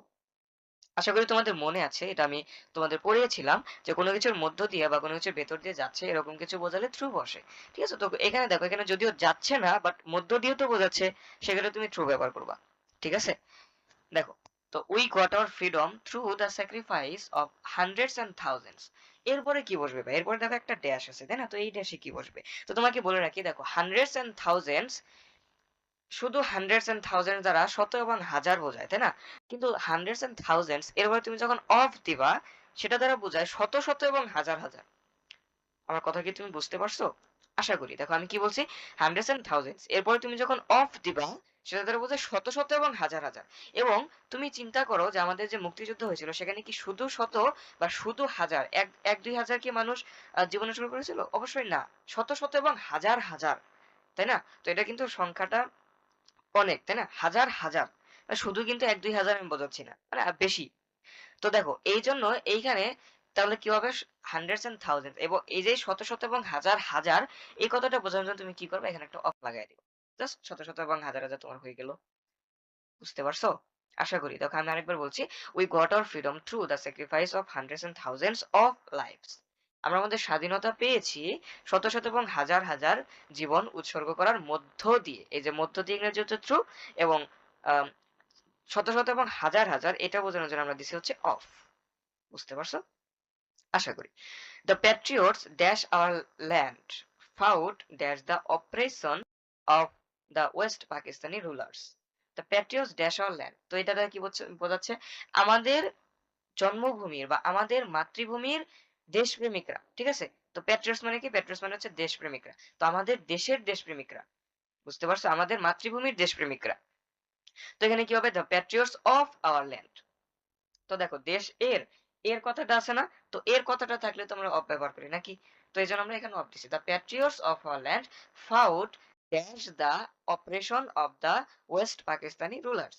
আশা করি তোমাদের মনে আছে, এটা আমি তোমাদের পড়িয়েছিলাম যে কোনো কিছুর মধ্য দিয়ে বা কোনো কিছুর ভেতর দিয়ে যাচ্ছে এরকম কিছু বোঝালে থ্রু বসে। ঠিক আছে, তো এখানে দেখো এখানে যদিও যাচ্ছে না বাট মধ্য দিয়ে তো বোঝাচ্ছে, সেক্ষেত্রে তুমি থ্রু ব্যবহার করবা। ঠিক আছে, দেখো, তো we got our freedom through the sacrifice of hundreds and thousands. এরপরে কি বসবে ভাই? এরপরে দেখো একটা ড্যাশ আছে, তাই না? তো এই ড্যাশে কি বসবে? তো তোমাকে বলে রাখি, দেখো হান্ড্রেডস এন্ড থাউজেন্ডস শুধু হান্ড্রেডস এন্ড থাউজেন্ডস দ্বারা শত এবং হাজার বোঝায়, তাই না? কিন্তু হান্ড্রেডস এন্ড থাউজেন্ডস এরপরে তুমি যখন অফ দিবা, সেটা দ্বারা বোঝায় শত শত এবং হাজার হাজার। আমার কথা কি তুমি বুঝতে পারছো? আশা করি। দেখো আমি কি বলছি, হান্ড্রেডস এন্ড থাউজেন্ডস এরপরে তুমি যখন অফ দিবা, সেটা দ্বারা বোঝায় শত শত এবং হাজার হাজার। এবং তুমি চিন্তা করো যে আমাদের যে মুক্তিযুদ্ধ হয়েছিল, সেখানে কি শুধু শত বা শুধু হাজার, এক এক দুই হাজার কি মানুষ জীবন শুরু করেছিল? অবশ্যই না। শত শত এবং হাজার হাজার, তাই না? তো এটা কিন্তু সংখ্যাটা অনেক, তাই না? হাজার হাজার, শুধু কিন্তু এক দুই হাজার আমি বোঝাচ্ছি না, মানে বেশি। তো দেখো এই জন্য এইখানে তাহলে কি হবে, হান্ড্রেডস এন্ড থাউজেন্ড এবং এই যে শত শত এবং হাজার হাজার, এই কথাটা বোঝানোর জন্য তুমি কি করবে, এখানে একটা অফ লাগাই দিবে। জাস্ট শত শত এবং হাজার হাজার তোমার হয়ে গেল। বুঝতে পারছো? আশা করি। দেখো আমি আরেকবার বলছি, we got our freedom through the sacrifice of hundreds and thousands of lives. আমরা আমাদের স্বাধীনতা পেয়েছি শত শত এবং হাজার হাজার জীবন উৎসর্গ করার মধ্য দিয়ে। এই যে মধ্য দিয়ে ইংরেজি হচ্ছে থ্রু, এবং আম, শত শত এবং হাজার হাজার এটা বোঝানোর জন্য আমরা দিছি হচ্ছে অফ। বুঝতে পারছো? আশা করি। The patriots dash our land fought dash the oppression of the West Pakistani rulers. The patriots dash our land, তো এটা দ্বারা কি বোঝাচ্ছে, আমাদের জন্মভূমির বা আমাদের মাতৃভূমির দেশপ্রেমিকরা, ঠিক আছে? তো প্যাট্রিয়টস মানে কি, প্যাট্রিয়টস মানে হচ্ছে দেশপ্রেমিকরা। তো আমাদের দেশের দেশপ্রেমিকরা, বুঝতে পারছো, আমাদের মাতৃভূমির দেশপ্রেমিকরা। তো এখানে কি হবে, the Patriots of our land. তো দেখো দেশ এর, এর কথাটা আছে না? তো এর কথাটা থাকলে তো আমরা অফ ব্যবহার করি নাকি? তো এই জন্য আমরা এখানে অফ দিছি, the Patriots of our land fought dash the operation of the West Pakistani rulers.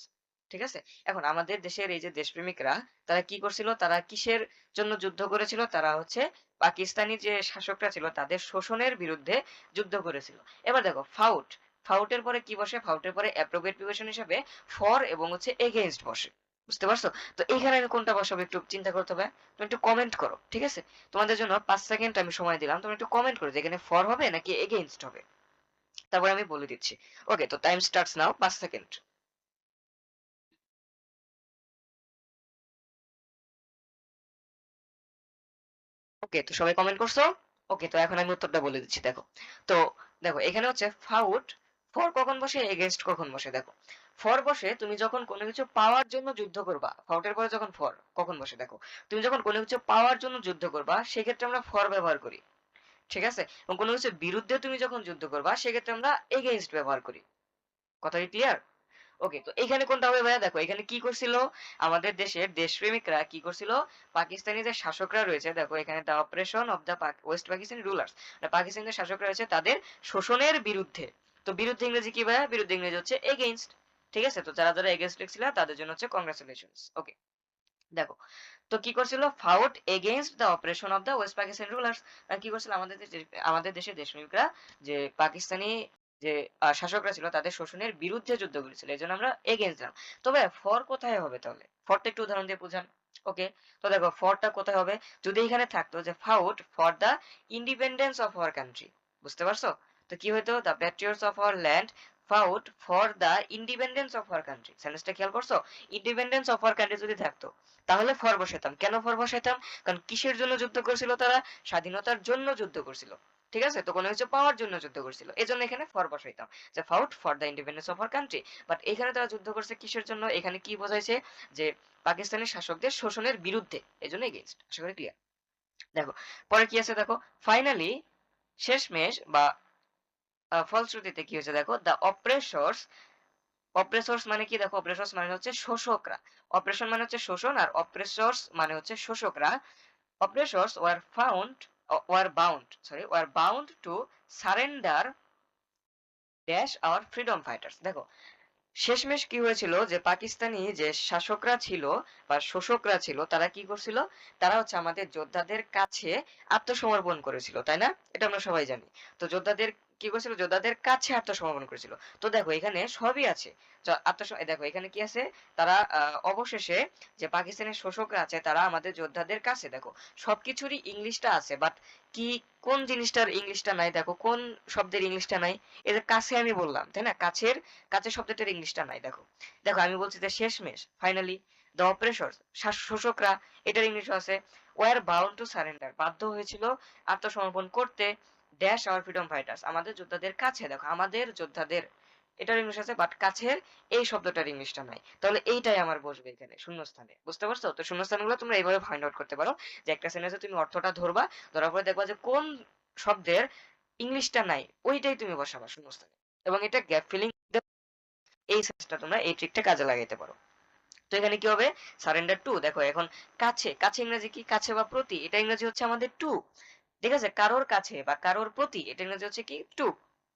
ঠিক আছে? এখন আমাদের দেশের এই যে দেশপ্রেমিকরা, তারা কি করছিল, তারা কিসের জন্য যুদ্ধ করেছিল? তারা হচ্ছে পাকিস্তানি যে শাসকরা ছিল তাদের শোষণের বিরুদ্ধে যুদ্ধ করেছিল। এবার দেখো ফাউট, ফাউটের পরে কি বসে? ফাউটের পরে অ্যাপ্রোপ্রিয়েট প্রিপোজিশন হিসেবে ফর এবং হচ্ছে এগেইনস্ট বসে। বুঝতে পারছো? তো এইখানে আমি কোনটা বসাবো একটু চিন্তা করতে হবে। তুমি একটু কমেন্ট করো, ঠিক আছে? তোমাদের জন্য 5 সেকেন্ড আমি সময় দিলাম, তুমি একটু কমেন্ট করো যে এখানে ফর হবে নাকি এগেইনস্ট হবে। তারপরে আমি বলে দিচ্ছি। ওকে, তো টাইম স্টার্টস নাও, 5 সেকেন্ড। ওকে, তো সবাই কমেন্ট করছো? ওকে, তো এখন আমি উত্তরটা বলে দিচ্ছি। দেখো, তো দেখো এখানে হচ্ছে ফাউট, ফর কখন বসে, এগেইনস্ট কখন বসে? দেখো ফর বসে তুমি যখন কোনো কিছু পাওয়ার জন্য যুদ্ধ করবা, ফাউটের পরে যখন ফর কখন বসে, দেখো তুমি যখন কোনো কিছু পাওয়ার জন্য যুদ্ধ করবা সেক্ষেত্রে আমরা ফর ব্যবহার করি, ঠিক আছে? এবং কোনো কিছুর বিরুদ্ধে তুমি যখন যুদ্ধ করবা সেক্ষেত্রে আমরা এগেইনস্ট ব্যবহার করি। কথা কি ক্লিয়ার? ওকে, তো এখানে কোনটা হবে ভাইয়া? দেখো এখানে কি করছিল, আমাদের দেশের দেশপ্রেমিকরা কি করছিল, পাকিস্তানি যে শাসকরা রয়েছে, দেখো এখানে the operation of the West Pakistani rulers, Pakistani যে শাসকরা রয়েছে তাদের শোষণের বিরুদ্ধে। তো বিরুদ্ধে ইংরেজি কি ভাইয়া? বিরুদ্ধে ইংরেজি হচ্ছে এগেইনস্ট। ঠিক আছে? তো যারা যারা এগেইনস্ট লিখছিল তাদের জন্য হচ্ছে কংগ্রাচুলেশনস। ওকে, দেখো তো কি করছিল, fought against the operation of the West Pakistan rulers. কি করছিল আমাদের দেশের দেশপ্রেমিকরা, যে পাকিস্তানি যে শাসকরা ছিল তাদের শোষণের বিরুদ্ধে যুদ্ধ করেছিল, এই জন্য আমরা এগেইনস্ট দিলাম। তবে ফর কোথায় হবে তাহলে? ফরটা একটু উদাহরণ দিয়ে বুঝান। ওকে, তো দেখো ফরটা কোথায় হবে, যদি এখানে থাকতো যে fought for the independence of our country, বুঝতে পারছো? তো কি হইতো, the Patriots of our land fought for the independence of our country. সেন্টেন্সটা খেয়াল করছো? ইন্ডিপেন্ডেন্স অফ আওয়ার কান্ট্রি যদি থাকতো তাহলে ফর বসাতাম। কেন ফর বসাতাম? কারণ কিসের জন্য যুদ্ধ করছিল তারা? স্বাধীনতার জন্য যুদ্ধ করছিল। ঠিক আছে? তো কোনো কিছু পাওয়ার জন্য যুদ্ধ করছিল, এই জন্য এখানে ফর বসাইতাম, যে fought for the independence of our country. But এখানে তারা যুদ্ধ করছে কিসের জন্য? এখানে কি বোঝাইছে, যে পাকিস্তানি শাসকদের শোষণের বিরুদ্ধে, এই জন্য এগেইনস্ট। আশা করি ক্লিয়ার। দেখো পরে কি আছে, দেখো ফাইনালি, শেষমেশ বা ফলশ্রুতিতে কি হয়েছে, দেখো দ্য অপ্রেসর্স। অপ্রেসর্স মানে কি? দেখো অপ্রেসর্স মানে হচ্ছে শোষকরা। অপারেশন মানে হচ্ছে শোষণ, আর অপ্রেসর্স মানে হচ্ছে শোষকরা। Oppressors were bound to surrender dash our freedom fighters. দেখো শেষমেশ কি হয়েছিল, যে পাকিস্তানি যে শাসকরা ছিল বা শোষকরা ছিল তারা কি করছিল, তারা হচ্ছে আমাদের যোদ্ধাদের কাছে আত্মসমর্পণ করেছিল, তাই না? এটা আমরা সবাই জানি। তো যোদ্ধাদের কি করেছিল, যোদ্ধাদের কাছে আত্মসমর্পণ করেছিল। তো দেখো এখানে সবই আছে। দেখো এখানে কি আছে, তারা অবশেষে, যে পাকিস্তানের শোষকরা আছে তারা আমাদের যোদ্ধাদের কাছে, দেখো সবকিছুরই ইংলিশটা আছে, বাট কি, কোন জিনিসটার ইংলিশটা নাই? দেখো কোন শব্দের ইংলিশটা নাই? এই যে কাছে আমি বললাম, তাই না? কাছের, কাছে শব্দটার ইংলিশটা নাই। দেখো, দেখো আমি বলছি যে শেষমেশ, ফাইনালি, দ্য অপারেশন, শোষকরা, এটার ইংলিশ আছে ওয়ার বাউন্ড টু সারেন্ডার, বাধ্য হয়েছিল আত্মসমর্পণ করতে, ড্যাশ আওয়ার ফ্রিডম ফাইটার্স, আমাদের যোদ্ধাদের কাছে। দেখো আমাদের যোদ্ধাদের, এটার ইংলিশ আছে, বাট কাছের এই শব্দটার ইংলিশটা নাই। তাহলে এইটাই আমার বসবে এখানে শূন্যস্থানে। বুঝতে পারছো? তো শূন্যস্থানগুলো তোমরা এইভাবে ফাইন্ড আউট করতে পারো যে একটা সেন্টেন্সে তুমি অর্থটা ধরবা, ধরার পরে দেখবা যে কোন শব্দের ইংলিশটা নাই ওইটাই তুমি বসাবা শূন্যস্থানে। এবং এটা গ্যাপ ফিলিং, এই সেন্সটা তোমরা এই ট্রিকটা কাজে লাগাইতে পারো। তো এখানে কি হবে? Surrender to. দেখো এখন কাছে, কাছে ইংরেজি কি? কাছে বা প্রতি, এটা ইংরেজি হচ্ছে আমাদের টু। ঠিক আছে? কারোর কাছে বা কারোর প্রতি, এটা ইংরেজি হচ্ছে কি? টু।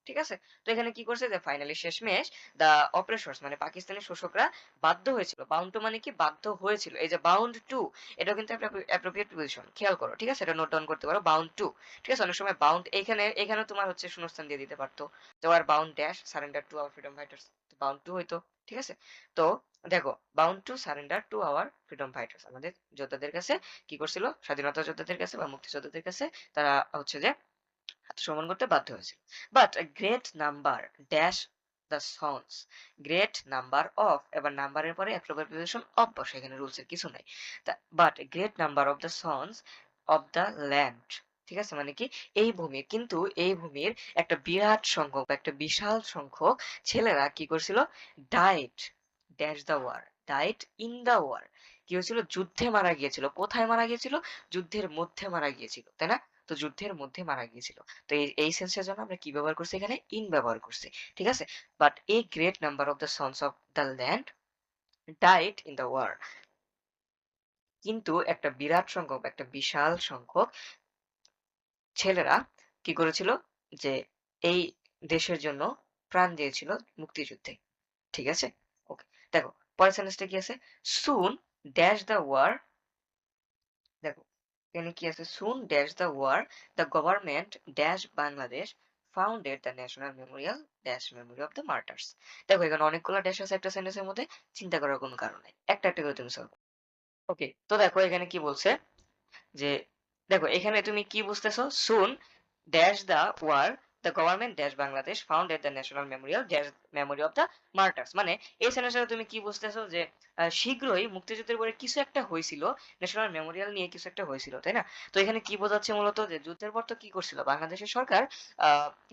ঠিক আছে? তো এখানে কি করছে যে ফাইনালি শেষমেশ দা অপারেশনস মানে পাকিস্তানি শোষকরা বাধ্য হয়েছিল। বাউন্ড টু মানে কি? বাধ্য হয়েছিল। এই যে বাউন্ড টু, এটাও কিন্তু একটা অ্যাপ্রোপ্রিয়েট প্রিপোজিশন। খেয়াল করো। ঠিক আছে? এটা নোট ডাউন করতে পারো। Bound to. ঠিক আছে? অনেক সময় বাউন্ড এখানে তোমার হচ্ছে শূন্যস্থান দিয়ে দিতে পারতো। তো are bound dash surrender to our freedom fighters, bound to হইতো। ঠিক আছে? তো দেখো, bound to surrender to our freedom fighters, আমাদের যোদ্ধাদের কাছে কি করছিল? স্বাধীনতা যোদ্ধাদের কাছে বা মুক্তিযোদ্ধাদের কাছে তারা হচ্ছে যে আত্মসমর্পণ করতে বাধ্য হয়েছিল। But great number dash the sons, great number of, এবার নাম্বারের পরে অ্যাপ্রোপ্রিয়েট প্রিপোজিশন অফ বসে, এখানে রুলস এর কিছু নাই। But great number of the sons of the land, ঠিক আছে? মানে কি? এই ভূমির, কিন্তু এই ভূমির একটা বিরাট সংখ্যক বা একটা বিশাল সংখ্যক ছেলেরা কি করছিল? ডাইট ড্যাশ দ্য ওয়ার, ডাইট ইন দ্য ওয়ার, কি হয়েছিল? যুদ্ধে মারা গিয়েছিল। কোথায় মারা গিয়েছিল? যুদ্ধের মধ্যে মারা গিয়েছিল, তাই না? তো যুদ্ধের মধ্যে মারা গিয়েছিল। তো এই সেন্সের জন্য আমরা কি ব্যবহার করছি? এখানে ইন ব্যবহার করছি। ঠিক আছে? But a great number of the sons of the land died in the war, কিন্তু একটা বিরাট সংখ্যক, একটা বিশাল সংখ্যক ছেলেরা কি করেছিল? যে এই দেশের জন্য প্রাণ দিয়েছিল মুক্তিযুদ্ধে। ঠিক আছে? ওকে, দেখো পরের সেন্টেন্সটা কি আছে? সুন ড্যাশ দ্য ওয়ার, দেখো এখানে কি আছে? Soon dash the war the government dash Bangladesh founded the national memorial dash memory of the martyrs. দেখো এখানে অনেকগুলো ড্যাশ আছে একটা সেন্টেন্সের মধ্যে, চিন্তা করার কোনো কারণ নেই, একটা একটা করে তুমি সলভ। ওকে, তো দেখো এখানে কি বলছে যে, দেখো এখানে তুমি কি বুঝতেছো? Soon dash the war the government dash Bangladesh founded the national memorial dash memory of the martyrs, মানে এই সেন্টেন্সে তুমি কি বুঝতেছো? যে শীঘ্রই মুক্তিযুদ্ধের পরে কিছু একটা হয়েছিল, ন্যাশনাল মেমোরিয়াল নিয়ে কিছু একটা হয়েছিল, তাই না? তো এখানে কি বোঝাচ্ছে মূলত? যে যুদ্ধের পর তো কি করছিল বাংলাদেশের সরকার?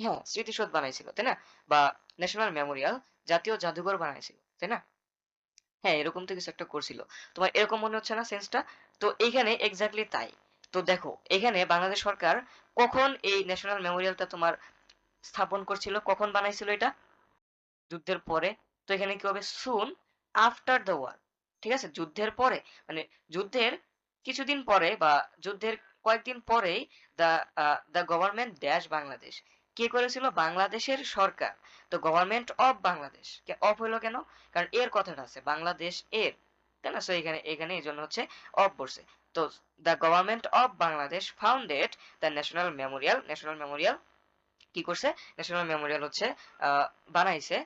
হ্যাঁ, স্মৃতিসৌধ বানাইছিল, তাই না? বা ন্যাশনাল মেমোরিয়াল, জাতীয় জাদুঘর বানাইছিল, তাই না? হ্যাঁ, এরকম তো কিছু একটা করছিল। তোমার এরকম মনে হচ্ছে না সেন্সটা? তো এইখানে এক্স্যাক্টলি তাই। তো দেখো এখানে বাংলাদেশ সরকার কখন এই ন্যাশনাল মেমোরিয়ালটা তোমার স্থাপন করছিল, কখন বানাইছিল এটা? যুদ্ধের পরে। তো এখানে কি হবে? Soon after the war. ঠিক আছে? যুদ্ধের পরে, মানে যুদ্ধের কিছুদিন পরে বা যুদ্ধের কয়েকদিন পরেই দা দা গভর্নমেন্ট ড্যাশ বাংলাদেশ, কে করেছিল? বাংলাদেশের সরকার। তো গভর্নমেন্ট অফ বাংলাদেশ অফ হলো কেন? কারণ এর কথাটা আছে বাংলাদেশ এর, তাই না? সো এখানে এখানে এই জন্য হচ্ছে অফ বসে। তো the government of Bangladesh founded the national memorial, national memorial কি করছে? ন্যাশনাল মেমোরিয়াল হচ্ছে বানাইছে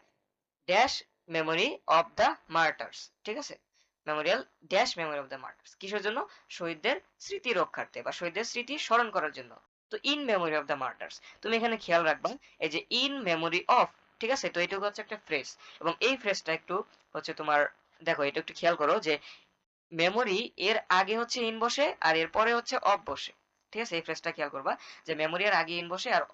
dash memory of the martyrs. ঠিক আছে? Memorial dash memory of the martyrs, কিসের জন্য? শহীদদের স্মৃতি রক্ষার্থে বা শহীদদের স্মৃতি স্মরণ করার জন্য। তো in memory of the martyrs, তুমি এখানে খেয়াল রাখবা এই যে ইন মেমোরি অফ, ঠিক আছে? তো এইটুকু হচ্ছে একটা ফ্রেজ, এবং এই ফ্রেজটা একটু হচ্ছে তোমার, দেখো এটা একটু খেয়াল করো যে মেমোরি এর আগে হচ্ছে ইন বসে আর এর পরে হচ্ছে অফ বসে। ঠিক আছে? এই ফ্রেজটা খেয়াল করবা যে মেমোরি এর আগে ইন বসে আর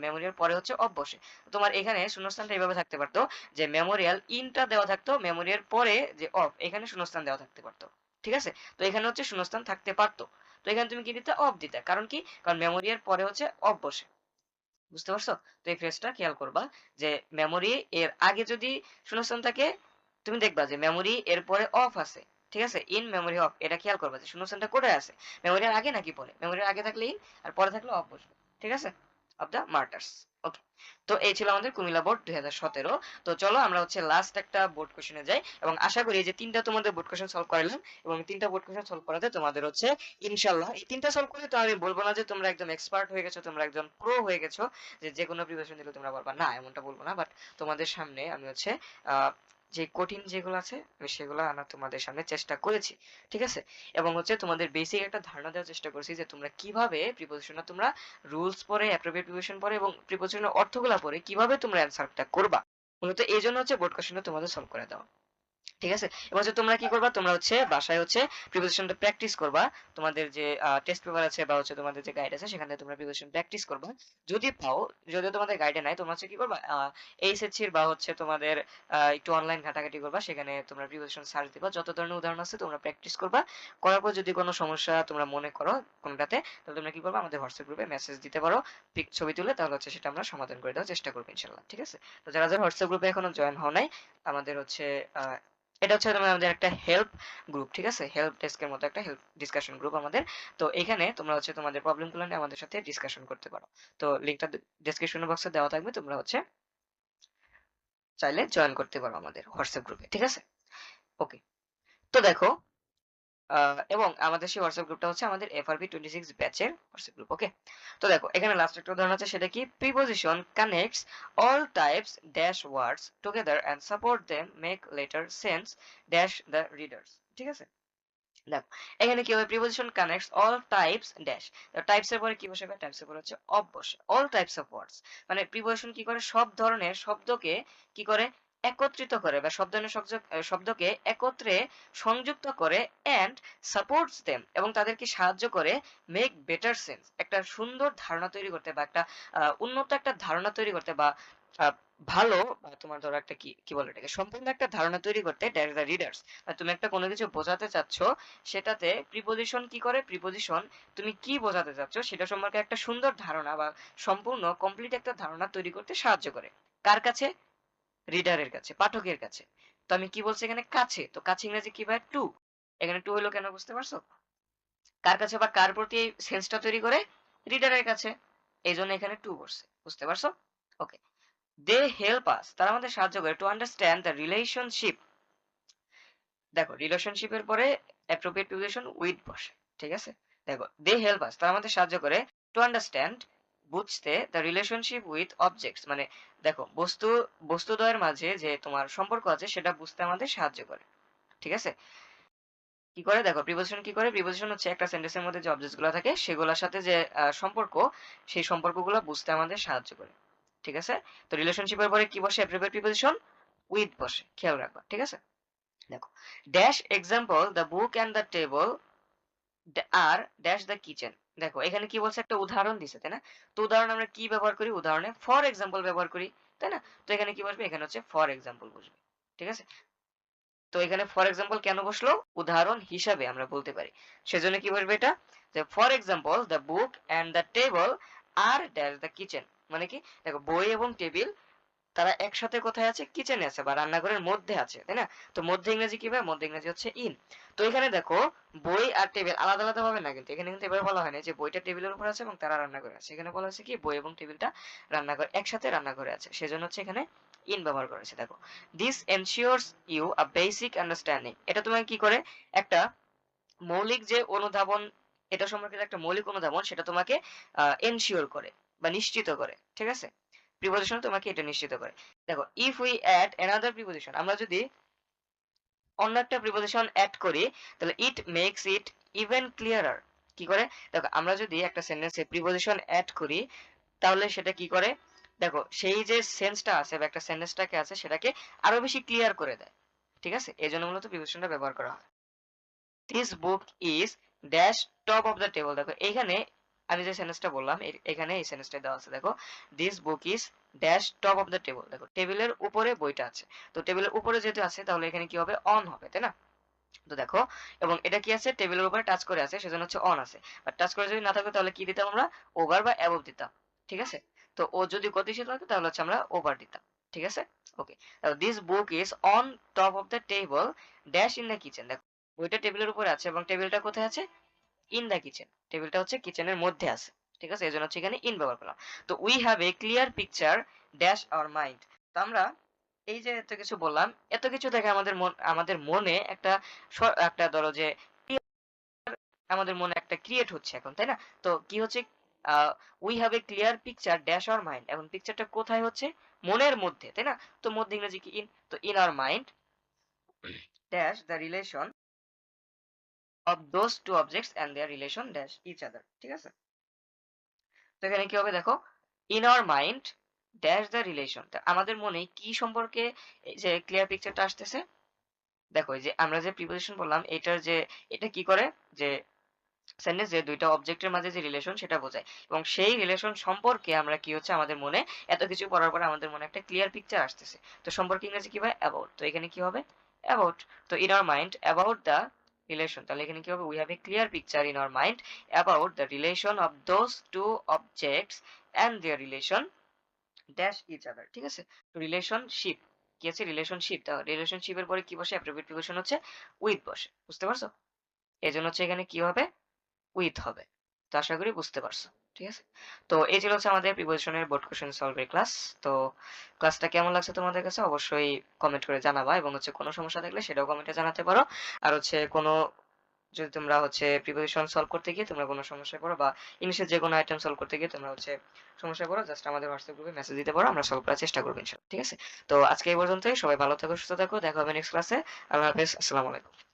মেমোরিয়াল পরে হচ্ছে অফ বসে। তোমার এখানে শূন্যস্থানটা এইভাবে থাকতে পারতো যে মেমোরিয়াল ইনটা দেওয়া থাকতো, মেমোরিয়াল পরে যে অফ, এখানে শূন্যস্থান দেওয়া থাকতে পারতো। ঠিক আছে? তো এখানে হচ্ছে শূন্যস্থান থাকতে পারতো। তো এখানে তুমি কি দিতে? অফ দিতে। কারণ কি? কারণ মেমোরিয়াল পরে হচ্ছে অফ বসে। বুঝতে পারছো? তো এই ফ্রেজটা খেয়াল করবা যে মেমোরি এর আগে যদি শূন্যস্থান থাকে, তুমি দেখবা যে মেমোরি এর পরে অফ আছে। ঠিক আছে? ইন মেমোরি অফ, এটা খেয়াল করবা যে শূন্যস্থানটা কোথায় আছে, মেমোরির আগে নাকি পরে? মেমোরির আগে থাকলে ইন, আর পরে থাকলে অফ বসবে। ঠিক আছে? Of the martyrs. ওকে, তো এই ছিল আমাদের কুমিল্লা বোর্ড 2017। তো চলো আমরা হচ্ছে লাস্ট একটা বোর্ড কোশ্চেনে যাই, এবং আশা করি এই যে তিনটা তোমাদের বোর্ড কোশ্চেন সলভ করাইলাম, এবং তিনটা বোর্ড কোশ্চেন সলভ করাতে তোমাদের হচ্ছে ইনশাল্লাহ এই তিনটা সলভ করে তো আমি বলবো না যে তোমরা একদম এক্সপার্ট হয়ে গেছো, তোমরা একজন প্রো হয়ে গেছো, যে যে কোনো প্রিপারেশন দিলে তোমরা পারবা, না এমনটা বলবো না। বাট তোমাদের সামনে আমি হচ্ছে আহ যে কঠিন যেগুলো আছে আমি সেগুলো আনার তোমাদের সামনে চেষ্টা করেছি। ঠিক আছে? এবং হচ্ছে তোমাদের বেসিক একটা ধারণা দেওয়ার চেষ্টা করছি যে তোমরা কিভাবে প্রিপোজিশনটা তোমরা রুলস পড়ে, অ্যাপ্রোপ্রিয়েট প্রিপোজিশন পড়ে এবং প্রিপোজিশনের অর্থগুলা পড়ে কিভাবে তোমরা অ্যান্সারটা করবা। মূলত এই জন্য হচ্ছে বোর্ড কোশ্চেনটা তোমাদের সলভ করে দেওয়া। ঠিক আছে? এবং হচ্ছে তোমরা কি করবা, তোমরা হচ্ছে বাসায় হচ্ছে প্রিপোজিশনটা প্র্যাকটিস করবা। তোমাদের যে টেস্ট পেপার আছে বা হচ্ছে তোমাদের যে গাইড আছে সেখান থেকে তোমরা প্রিপোজিশন প্র্যাকটিস করবা। যদি পাও, যদিও তোমাদের গাইডে নাই, তোমরা হচ্ছে কি করবা, এইচএসসির বা হচ্ছে তোমাদের একটু অনলাইন ঘাটাঘাটি করবা, সেখানে তোমরা প্রিপোজিশন সার্চ দিবা, যত ধরনের উদাহরণ আছে তোমরা প্র্যাকটিস করবা। করার পর যদি কোনো সমস্যা তোমরা মনে করো কোনটাতে, তাহলে তোমরা কি করবা, আমাদের হোয়াটসঅ্যাপ গ্রুপে মেসেজ দিতে পারো, ছবি তুলে, তাহলে হচ্ছে সেটা আমরা সমাধান করে দেওয়ার চেষ্টা করবো ইনশাল্লাহ। ঠিক আছে? তো যারা যারা হোয়াটসঅ্যাপ গ্রুপে এখনো জয়েন হও নাই, আমাদের হচ্ছে এটা হচ্ছে আমাদের একটা হেল্প গ্রুপ। ঠিক আছে? হেল্প ডেস্কের মতো একটা হেল্প ডিসকাশন গ্রুপ আমাদের। তো এখানে তোমরা হচ্ছে তোমাদের প্রবলেমগুলো নিয়ে আমাদের সাথে ডিসকাশন করতে পারো। তো লিংকটা ডেসক্রিপশন বক্সে দেওয়া থাকবে, তোমরা হচ্ছে চাইলে জয়েন করতে পারো আমাদের হোয়াটসঅ্যাপ গ্রুপে। ঠিক আছে? ওকে। তো দেখো, এবং আমাদের সেই হোয়াটসঅ্যাপ গ্রুপটা হচ্ছে আমাদের FRB 26 ব্যাচের হোয়াটসঅ্যাপ গ্রুপ। ওকে। তো দেখো এখানে লাস্ট একটা উদাহরণ আছে, সেটা কি, preposition connects all types dash words together and support them make better sense dash the readers. ঠিক আছে? দেখো এখানে কি হবে, preposition connects all types dash, types এর পরে কি বসবে, টাইপস এর পরে হচ্ছে অফ বসে, অল টাইপস অফ ওয়ার্ডস, মানে প্রিপোজিশন কি করে, সব ধরনের শব্দকে কি করে, একত্রিত করে, বা সব ধরনের শব্দকে একত্রে সংযুক্ত করে, এন্ড সাপোর্টস দেম, এবং তাদেরকে সাহায্য করে, মেক বেটার সেন্স, একটা সুন্দর ধারণা তৈরি করতে, বা একটা উন্নত একটা ধারণা তৈরি করতে, বা আহ, ভালো, বা তোমার ধরো একটা কি কি বলে এটাকে, সম্পূর্ণ একটা ধারণা তৈরি করতে, দ্যাট দ্য রিডার্স, তুমি একটা কোনো কিছু বোঝাতে চাচ্ছ, সেটাতে প্রিপোজিশন কি করে, প্রিপোজিশন তুমি কি বোঝাতে চাচ্ছ সেটা সম্পর্কে একটা সুন্দর ধারণা বা সম্পূর্ণ কমপ্লিট একটা ধারণা তৈরি করতে সাহায্য করে। কার কাছে? রিডারের কাছে, পাঠকের কাছে। তো আমি কি বলছি এখানে, কাছে, তো কাছে ইংরেজি কি ভাই, টু। এখানে টু হলো কেন, বুঝতে পারছো? কার কাছে বা কার প্রতি এই সেন্সটা তৈরি করে, রিডারের কাছে, এই জন্য এখানে টু বসছে। বুঝতে পারছো? ওকে। দে হেল্প আস, তারা আমাদের সাহায্য করে, টু আন্ডারস্ট্যান্ড দ্য রিলেশনশিপ। দেখো রিলেশনশিপের পরে অ্যাপ্রোপ্রিয়েট প্রিপোজিশন উইথ বসে। ঠিক আছে? দেখো দে হেল্প আস, তারা আমাদের সাহায্য করে, টু আন্ডারস্ট্যান্ড, বুঝতে, দ্য রিলেশনশিপ উইথ অবজেক্টস, মানে দেখো বস্তুদ্বয়ের মাঝে যে তোমার সম্পর্ক আছে সেটা বুঝতে আমাদের সাহায্য করে। ঠিক আছে? কি করে, দেখো প্রিপোজিশন কি করে, প্রিপোজিশন হচ্ছে একটা সেন্টেন্সের মধ্যে যে অবজেক্টস গুলো থাকে সেগুলোর সাথে যে সম্পর্ক, সেই সম্পর্কগুলো বুঝতে আমাদের সাহায্য করে। ঠিক আছে? তো রিলেশনশিপের পরে কি বসে, অ্যাপ্রোপ্রিয়েট প্রিপোজিশন উইথ বসে, খেয়াল রাখবা। ঠিক আছে? দেখো dash example the book and the table are dash the kitchen. দেখো এখানে কি বলছে, একটা উদাহরণ দিছে, তাই না? তো উদাহরণ আমরা কি ব্যবহার করি, উদাহরণে ফর এক্সাম্পল ব্যবহার করি, তাই না? তো এখানে কি বসবে, এখানে হচ্ছে ফর এক্সাম্পল বসবে। ঠিক আছে? তো এখানে ফর এক্সাম্পল কেন বসলো, উদাহরণ হিসাবে আমরা বলতে পারি, সেজন্য কি বসবে এটা, যে for example the book and the table are dash the kitchen, মানে কি, দেখো বই এবং টেবিল তারা একসাথে কোথায় আছে, কিচেনে আছে বা রান্নাঘরের মধ্যে আছে, তাই না? তো মধ্যে ইংরেজি কি ভাবে, মধ্যে ইংরেজি হচ্ছে ইন। তো এখানে দেখো বই আর টেবিল আলাদা আলাদা ভাবে না, কিন্তু এখানে কিন্তু এবার বলা হয় না যে বইটা টেবিলের উপর আছে এবং তারা রান্নাঘরে আছে, এখানে বলা হচ্ছে কি বই এবং টেবিলটা রান্নাঘর একসাথে রান্নাঘরে আছে, সেজন্য হচ্ছে এখানে ইন ব্যবহার করেছে। দেখো this ensures you a basic understanding, এটা তোমাকে কি করে, একটা মৌলিক যে অনুধাবন, এটা সম্পর্কে যে একটা মৌলিক অনুধাবন সেটা তোমাকে এনশিওর করে বা নিশ্চিত করে। ঠিক আছে? প্রিপোজিশন তোমাকে এটা নিশ্চিত করে। দেখো if we add another preposition, আমরা যদি অন্য একটা প্রিপোজিশন অ্যাড করি, তাহলে ইট মেক্স ইট ইভেন ক্লিয়ারার। কি করে, দেখো আমরা যদি একটা সেন্টেন্সে প্রিপোজিশন অ্যাড করি, তাহলে সেটা কি করে, দেখো সেই যে সেন্সটা আছে বা একটা সেন্টেন্সটাকে আছে সেটাকে আরো বেশি ক্লিয়ার করে দেয়। ঠিক আছে? এই জন্য মূলত প্রিপোজিশনটা ব্যবহার করা হয়। This book is dash top of the table. দেখো এইখানে আমি যে সেন্টেন্সটা বললাম, এখানে এই সেন্টেন্সটা দেওয়া আছে, দেখো this book is dash top of the table, দেখো টেবিলের উপরে বইটা আছে, তো টেবিলের উপরে যেহেতু আছে তাহলে এখানে কি হবে, অন হবে, তাই না? তো দেখো, এবং এটা কি আছে, টেবিলের উপরে টাচ করে আছে সেজন্য হচ্ছে অন আছে, আর টাচ করে যদি না থাকতো তাহলে কি দিতাম আমরা, ওভার বা অ্যাবভ দিতাম। ঠিক আছে? তো ও যদি গতিশীল হতো তাহলে হচ্ছে আমরা ওভার দিতাম। ঠিক আছে? Okay. This book is on top of the table dash in the kitchen. দেখো বইটা টেবিলের উপরে আছে এবং টেবিলটা কোথায় আছে, ইন দ্য কিচেন, টেবিলটা হচ্ছে কিচেনের মধ্যে আছে। ঠিক আছে? এজন্য হচ্ছে এখানে ইন ব্যবহার করলাম। তো we have a clear picture dash our mind. তো আমরা এই যে এত কিছু বললাম, এত কিছু দেখে আমাদের মনে একটা একটা ধরো যে আমাদের মনে একটা ক্রিয়েট হচ্ছে এখন, তাই না? তো কি হচ্ছে, we have a clear picture dash our mind, এখন পিকচারটা কোথায় হচ্ছে, মনের মধ্যে, তাই না? তো মধ্যে ইংরেজি কি, ইন। তো in our mind dash the relation of those two objects and their relation dash each other। ঠিক আছে? তো এখানে কি হবে, দেখো in our mind dash the relation, আমাদের মনে কি সম্পর্কে এই যে ক্লিয়ার পিকচারটা আসতেছে, দেখো এই যে আমরা যে প্রিপোজিশন বললাম এটার যে এটা কি করে যে সেন্টেন্স যে দুইটা অবজেক্টের মাঝে যে রিলেশন সেটা বোঝায় এবং সেই রিলেশন সম্পর্কে আমরা কি হচ্ছে আমাদের মনে এত কিছু পড়ার পরে আমাদের মনে একটা ক্লিয়ার পিকচার আসতেছে। তো সম্পর্কে ইংরেজি কি হয়? অ্যাবাউট। তো এখানে কি হবে? অ্যাবাউট। তো in our mind about the relation, তাহলে এখানে কি হবে? We have a clear picture in our mind about the relation of those two objects and their relation dash each other. ঠিক আছে? তো রিলেশনশিপ কি আছে? রিলেশনশিপ। তাহলে রিলেশনশিপের পরে কি বসে? অ্যাপ্রোপ্রিয়েট প্রিপোজিশন হচ্ছে উইথ বসে। বুঝতে পারছো? এজন্য হচ্ছে এখানে কি হবে? উইথ হবে। তো আশা করি বুঝতে পারছো। ঠিক আছে? তো এই ছিল হচ্ছে আমাদের প্রিপোজিশনের বোর্ড কোশ্চেন সলভের ক্লাস। তো ক্লাসটা কেমন লাগছে তোমাদের কাছে অবশ্যই কমেন্ট করে জানাবা এবং হচ্ছে কোনো সমস্যা থাকলে সেটাও কমেন্টে জানাতে পারো। আর হচ্ছে কোনো যদি তোমরা হচ্ছে প্রিপোজিশন সলভ করতে গিয়ে তোমরা কোনো সমস্যায় পড়ো বা ইংলিশের যে কোনো আইটেম সলভ করতে গিয়ে তোমরা হচ্ছে সমস্যায় পড়ো, জাস্ট আমাদের হোয়াটসঅ্যাপ গ্রুপে মেসেজ দিতে পারো, আমরা সলভ করার চেষ্টা করবো ইনশাআল্লাহ। ঠিক আছে? তো আজকে এই পর্যন্তই। সবাই ভালো থাকো, সুস্থ থাকো। দেখা হবে নেক্সট ক্লাসে। আল্লাহ হাফেজ। আসসালামু আলাইকুম।